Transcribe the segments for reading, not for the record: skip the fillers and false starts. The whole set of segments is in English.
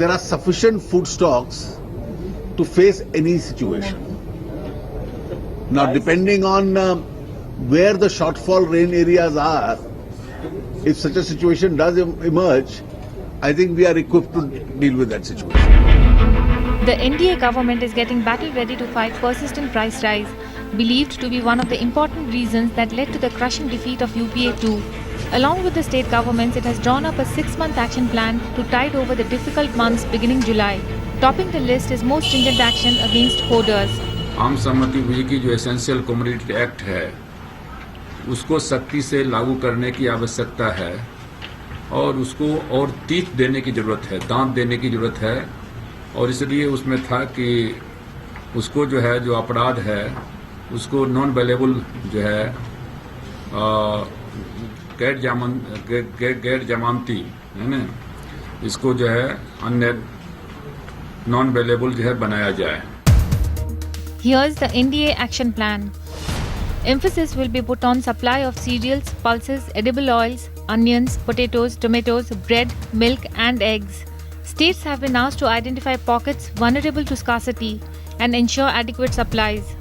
there are sufficient food stocks to face any situation. Now, depending on where the shortfall rain areas are, if such a situation does emerge, I think we are equipped to deal with that situation. The NDA government is getting battle ready to fight persistent price rise, believed to be one of the important reasons that led to the crushing defeat of UPA 2. Along with the state governments, it has drawn up a 6-month action plan to tide over the difficult months beginning July. Topping the list is most stringent action against hoarders. आम सहमति हुई कि जो essential commodity act है उसको सख्ती से लागू करने की आवश्यकता है और उसको और तीख देने की जरूरत है, दांत देने की जरूरत है। और इसलिए उसमें था कि उसको जो है जो अपराध है उसको नॉन अवेलेबल जो है गैर जमानती है ना, इसको जो है अन्य नॉन अवेलेबल जो है बनाया जाए। Here's the NDA action plan. Emphasis will be put on supply of cereals, pulses, edible oils, onions, potatoes, tomatoes, bread, milk and eggs. States have been asked to identify pockets vulnerable to scarcity and ensure adequate supplies.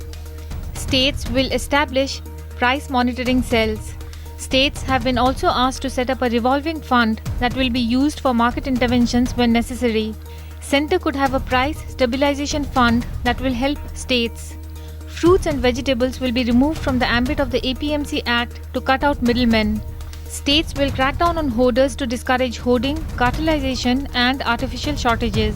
States will establish price monitoring cells. States have been also asked to set up a revolving fund that will be used for market interventions when necessary. Centre could have a price stabilization fund that will help states. Fruits and vegetables will be removed from the ambit of the APMC Act to cut out middlemen. States will crack down on hoarders to discourage hoarding, cartelization and artificial shortages.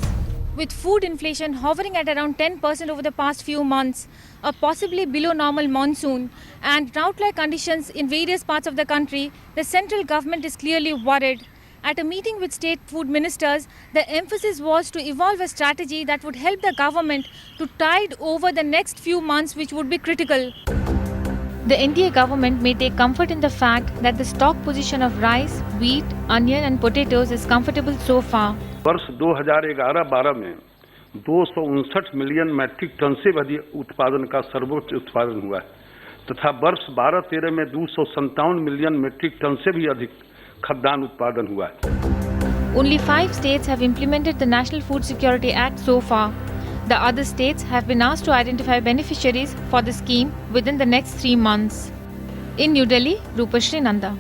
With food inflation hovering at around 10% over the past few months, a possibly below normal monsoon and drought-like conditions in various parts of the country, the central government is clearly worried. At a meeting with state food ministers, the emphasis was to evolve a strategy that would help the government to tide over the next few months, which would be critical. The NDA government may take comfort in the fact that the stock position of rice, wheat, onion and potatoes is comfortable so far. वर्ष 2011-12 में 259 million metric ton से अधिक उत्पादन का सर्वोच्च उत्पादन हुआ है तथा वर्ष 12-13 में 257 मिलियन मैट्रिक टन से भी अधिक खाद्यान्न उत्पादन हुआ है। Only 5 states have implemented the National Food Security Act so far. The other states have been asked to identify beneficiaries for the scheme within the next 3 months. In New Delhi, Rupashri Nanda.